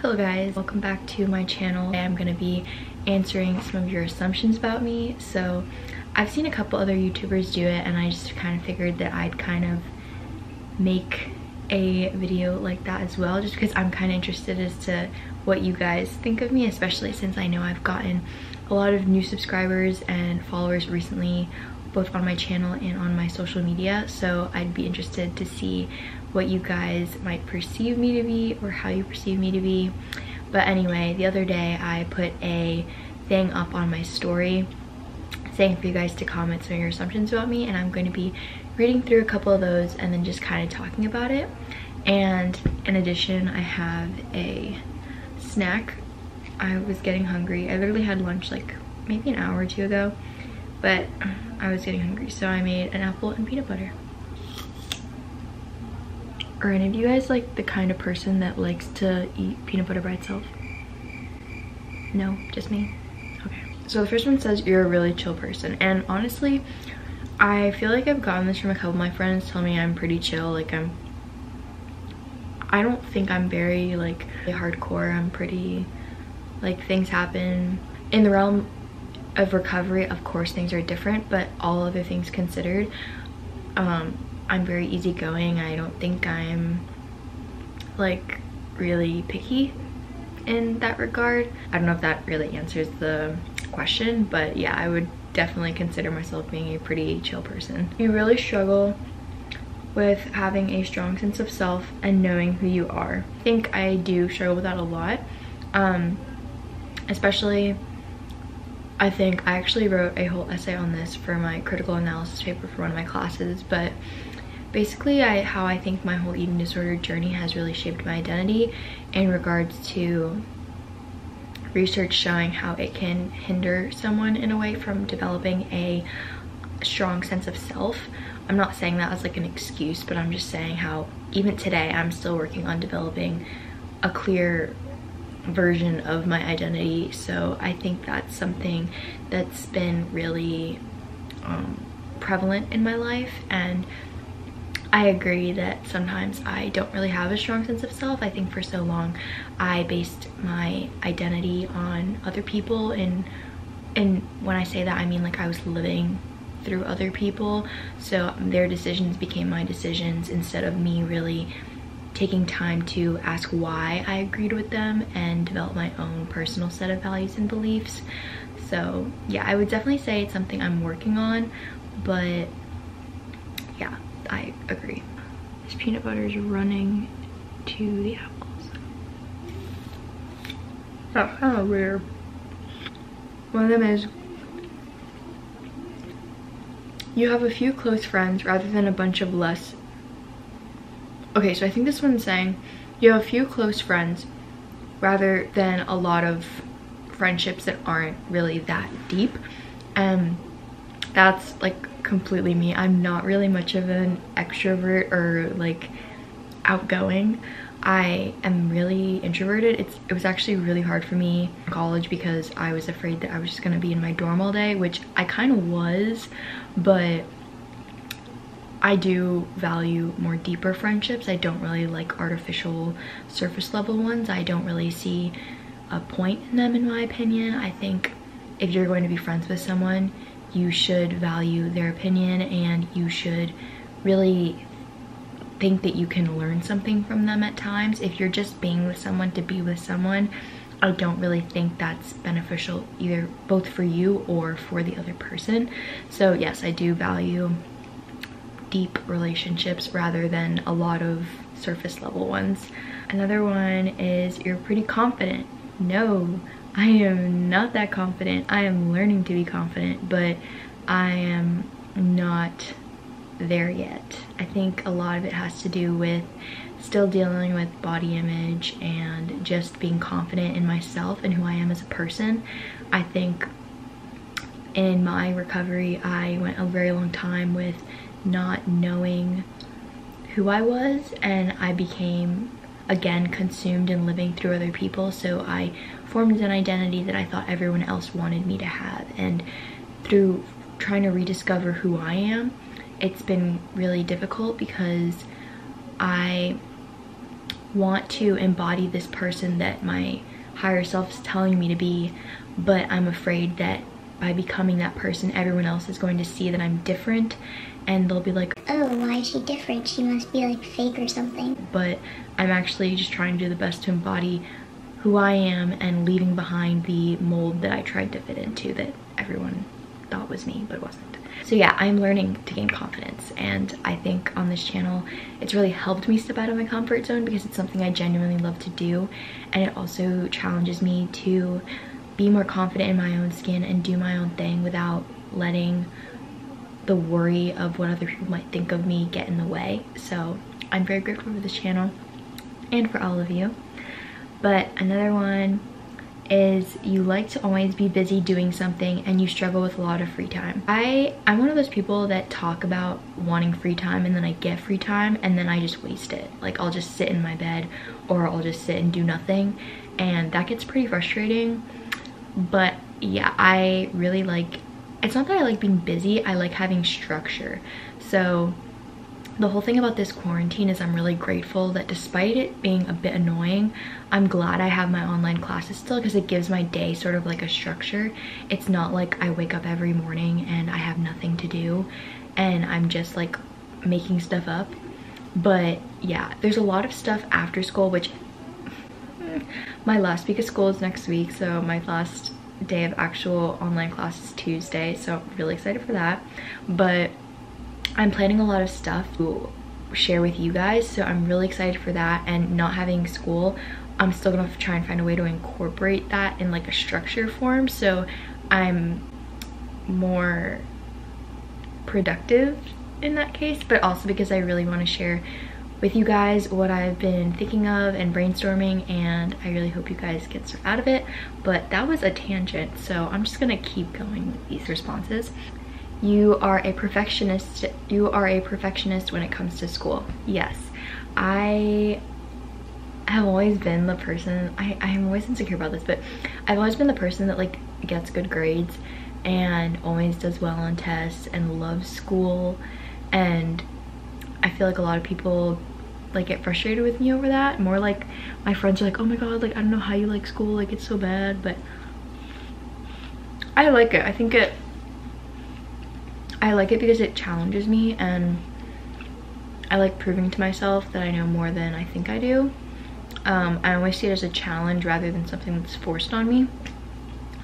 Hello guys, welcome back to my channel. Today I'm going to be answering some of your assumptions about me. So I've seen a couple other YouTubers do it and I just kind of figured that I'd kind of make a video like that as well, just because I'm kind of interested as to what you guys think of me, especially since I know I've gotten a lot of new subscribers and followers recently, both on my channel and on my social media. So I'd be interested to see what you guys might perceive me to be or how you perceive me to be. But anyway, the other day I put a thing up on my story saying for you guys to comment some of your assumptions about me, and I'm going to be reading through a couple of those and then just kind of talking about it. And in addition, I have a snack. I was getting hungry. I literally had lunch like maybe an hour or two ago, but I was getting hungry, so I made an apple and peanut butter. Are any of you guys like the kind of person that likes to eat peanut butter by itself? No, just me? Okay. So the first one says you're a really chill person, and honestly, I feel like I've gotten this from a couple of my friends telling me I'm pretty chill. Like I don't think I'm very like hardcore. I'm pretty, like, things happen. In the realm of recovery, of course things are different, but all other things considered, I'm very easygoing. I don't think I'm like really picky in that regard. I don't know if that really answers the question, but yeah, I would definitely consider myself being a pretty chill person. You really struggle with having a strong sense of self and knowing who you are. I think I do struggle with that a lot, especially I think I actually wrote a whole essay on this for my critical analysis paper for one of my classes, but basically how I think my whole eating disorder journey has really shaped my identity in regards to research showing how it can hinder someone in a way from developing a strong sense of self. I'm not saying that as like an excuse, but I'm just saying how even today I'm still working on developing a clear version of my identity. So I think that's something that's been really prevalent in my life, and I agree that sometimes I don't really have a strong sense of self. I think for so long I based my identity on other people, and when I say that I mean like I was living through other people, so their decisions became my decisions instead of me really taking time to ask why I agreed with them and develop my own personal set of values and beliefs. So yeah, I would definitely say it's something I'm working on, but yeah, I agree. This peanut butter is running to the apples. That's kind of weird. One of them is, you have a few close friends rather than a bunch of less. Okay, so I think this one's saying you have a few close friends rather than a lot of friendships that aren't really that deep. That's like completely me. I'm not really much of an extrovert or like outgoing. I am really introverted. It was actually really hard for me in college because I was afraid that I was just gonna be in my dorm all day, which I kind of was, but I do value more deeper friendships. I don't really like artificial surface level ones. I don't really see a point in them, in my opinion. I think if you're going to be friends with someone, you should value their opinion and you should really think that you can learn something from them at times. If you're just being with someone to be with someone, I don't really think that's beneficial either, both for you or for the other person. So yes, I do value deep relationships rather than a lot of surface level ones. Another one is you're pretty confident. No, I am not that confident. I am learning to be confident, but I am not there yet. I think a lot of it has to do with still dealing with body image and just being confident in myself and who I am as a person. I think in my recovery, I went a very long time with not knowing who I was, and I became again consumed in living through other people. So I formed an identity that I thought everyone else wanted me to have, and through trying to rediscover who I am, it's been really difficult because I want to embody this person that my higher self is telling me to be, but I'm afraid that by becoming that person, everyone else is going to see that I'm different, and they'll be like, oh, why is she different? She must be like fake or something. But I'm actually just trying to do the best to embody who I am and leaving behind the mold that I tried to fit into that everyone thought was me, but wasn't. So yeah, I'm learning to gain confidence, and I think on this channel it's really helped me step out of my comfort zone because it's something I genuinely love to do, and it also challenges me to be more confident in my own skin and do my own thing without letting the worry of what other people might think of me get in the way. So I'm very grateful for this channel and for all of you. But another one is, you like to always be busy doing something and you struggle with a lot of free time. I'm one of those people that talk about wanting free time, and then I get free time and then I just waste it. Like, I'll just sit in my bed or I'll just sit and do nothing, and that gets pretty frustrating. But yeah, I really like, it's not that I like being busy, I like having structure. So the whole thing about this quarantine is I'm really grateful that despite it being a bit annoying, I'm glad I have my online classes still, because it gives my day sort of like a structure. It's not like I wake up every morning and I have nothing to do and I'm just like making stuff up. But yeah, there's a lot of stuff after school, which my last week of school is next week, so my last day of actual online class is Tuesday, so I'm really excited for that. But I'm planning a lot of stuff to share with you guys, so I'm really excited for that. And not having school, I'm still gonna try and find a way to incorporate that in like a structure form, so I'm more productive in that case, but also because I really want to share with you guys what I've been thinking of and brainstorming, and I really hope you guys get stuff out of it. But that was a tangent, so I'm just gonna keep going with these responses. You are a perfectionist. You are a perfectionist when it comes to school. Yes, I have always been the person, I'm always insecure about this, but I've always been the person that like gets good grades and always does well on tests and loves school. And I feel like a lot of people like get frustrated with me over that. More like my friends are like, oh my god, like I don't know how you like school, like it's so bad. But I like it. I like it because it challenges me, and I like proving to myself that I know more than I think I do. I always see it as a challenge rather than something that's forced on me.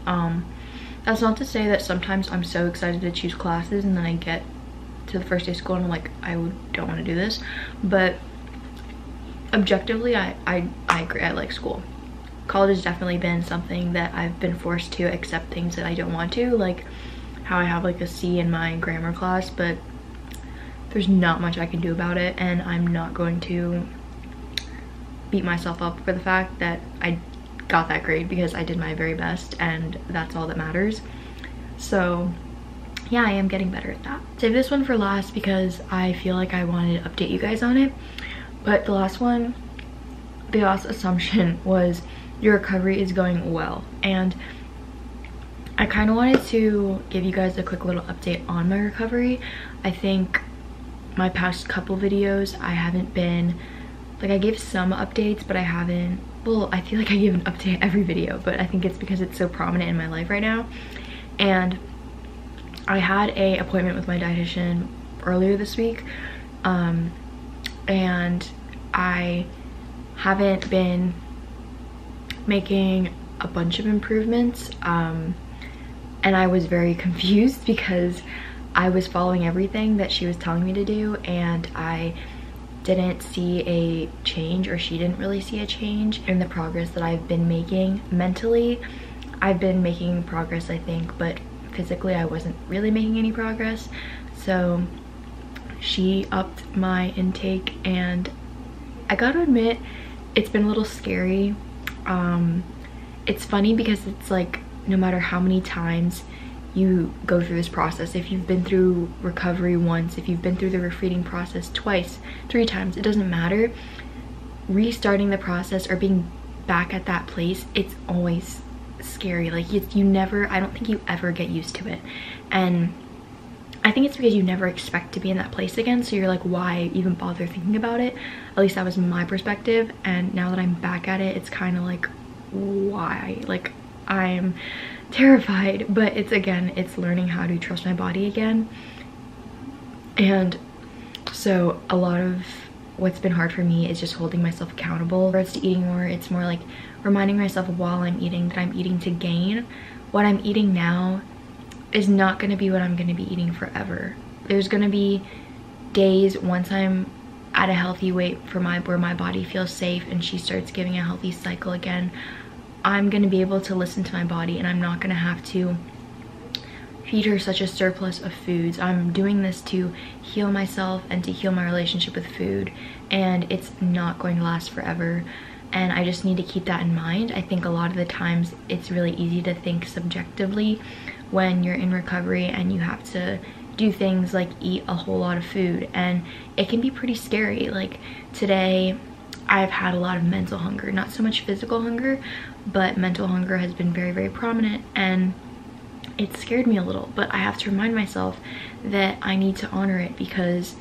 That's not to say that sometimes I'm so excited to choose classes and then I get to the first day of school and I'm like, I don't want to do this. But objectively, I agree, I like school. College has definitely been something that I've been forced to accept things that I don't want to, like how I have like a C in my grammar class, but there's not much I can do about it, and I'm not going to beat myself up for the fact that I got that grade, because I did my very best and that's all that matters. So yeah, I am getting better at that. Save this one for last because I feel like I wanted to update you guys on it. But the last one, the last assumption was your recovery is going well, and I kind of wanted to give you guys a quick little update on my recovery. I think my past couple videos, I haven't been, like I gave some updates, but I haven't, well, I feel like I give an update every video, but I think it's because it's so prominent in my life right now. And I had a appointment with my dietitian earlier this week, and I haven't been making a bunch of improvements, and I was very confused because I was following everything that she was telling me to do, and I didn't see a change, or she didn't really see a change in the progress that I've been making. Mentally, I've been making progress, I think, but physically I wasn't really making any progress. So she upped my intake, and I gotta admit, it's been a little scary. It's funny because it's like, no matter how many times you go through this process, if you've been through recovery once, if you've been through the refeeding process twice, 3 times, it doesn't matter. Restarting the process or being back at that place, it's always scary. Like you never, I don't think you ever get used to it. And I think it's because you never expect to be in that place again, so you're like, why even bother thinking about it? At least that was my perspective, and now that I'm back at it, it's kind of like, why? Like, I'm terrified. But it's, again, it's learning how to trust my body again. And so a lot of what's been hard for me is just holding myself accountable. Whereas to eating more, it's more like reminding myself while I'm eating that I'm eating to gain. What I'm eating now is not going to be what I'm going to be eating forever. There's going to be days once I'm at a healthy weight for where my body feels safe and she starts giving a healthy cycle again, I'm going to be able to listen to my body, and I'm not going to have to feed her such a surplus of foods. I'm doing this to heal myself and to heal my relationship with food, and it's not going to last forever. And I just need to keep that in mind. I think a lot of the times it's really easy to think subjectively when you're in recovery and you have to do things like eat a whole lot of food, and it can be pretty scary. Like today I've had a lot of mental hunger, not so much physical hunger, but mental hunger has been very, very prominent, and it scared me a little. But I have to remind myself that I need to honor it because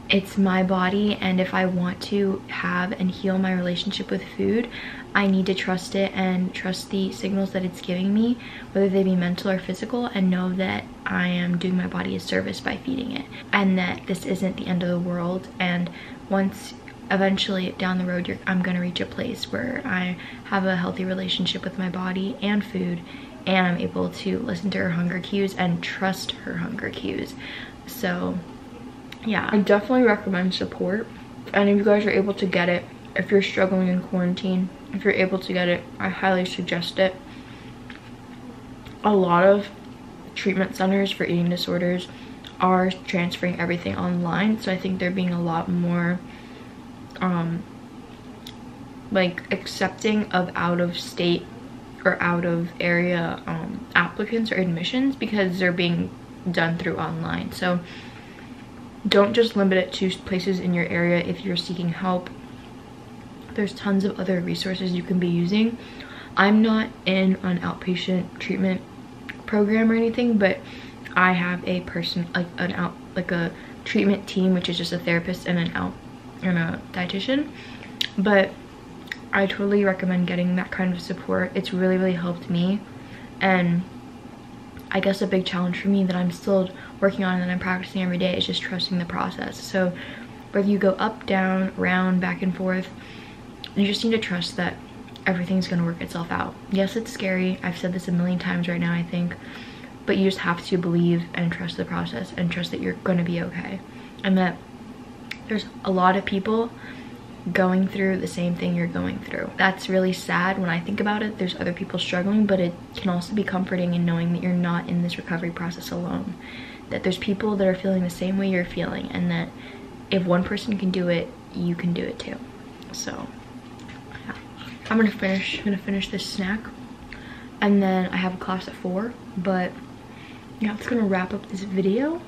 it's my body, and if I want to have and heal my relationship with food, I need to trust it and trust the signals that it's giving me, whether they be mental or physical, and know that I am doing my body a service by feeding it, and that this isn't the end of the world. And once eventually down the road, I'm gonna reach a place where I have a healthy relationship with my body and food, and I'm able to listen to her hunger cues and trust her hunger cues. So yeah, I definitely recommend support, and if you guys are able to get it, if you're struggling in quarantine, if you're able to get it, I highly suggest it. A lot of treatment centers for eating disorders are transferring everything online, so I think they're being a lot more like accepting of out of state or out of area applicants or admissions, because they're being done through online. So don't just limit it to places in your area. If you're seeking help, there's tons of other resources you can be using. I'm not in an outpatient treatment program or anything, but I have a person, like a treatment team, which is just a therapist and a dietitian. But I totally recommend getting that kind of support. It's really, really helped me. And I guess a big challenge for me that I'm still working on and that I'm practicing every day is just trusting the process. So whether you go up, down, round, back and forth, you just need to trust that everything's gonna work itself out. Yes, it's scary. I've said this a million times right now, I think, but you just have to believe and trust the process and trust that you're gonna be okay. And that there's a lot of people going through the same thing you're going through. That's really sad when I think about it. There's other people struggling, but it can also be comforting in knowing that you're not in this recovery process alone. That there's people that are feeling the same way you're feeling, and that if one person can do it, you can do it too. So yeah. I'm gonna finish this snack, and then I have a class at 4, but yeah, it's gonna wrap up this video.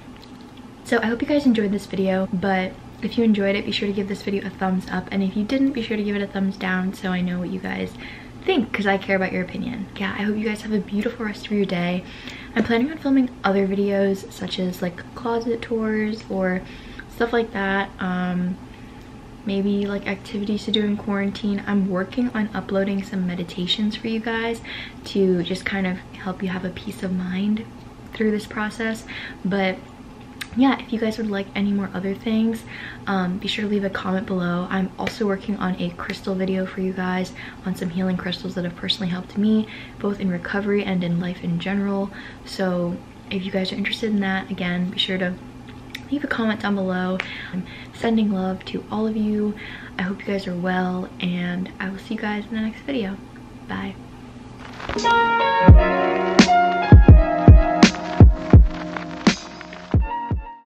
So I hope you guys enjoyed this video, but if you enjoyed it, be sure to give this video a thumbs up, and if you didn't, be sure to give it a thumbs down so I know what you guys think, because I care about your opinion. Yeah, I hope you guys have a beautiful rest of your day. I'm planning on filming other videos, such as like closet tours or stuff like that. Maybe like activities to do in quarantine. I'm working on uploading some meditations for you guys to just kind of help you have a peace of mind through this process. But yeah, if you guys would like any more other things, be sure to leave a comment below. I'm also working on a crystal video for you guys on some healing crystals that have personally helped me, both in recovery and in life in general. So if you guys are interested in that, again, be sure to leave a comment down below. I'm sending love to all of you. I hope you guys are well, and I will see you guys in the next video. Bye.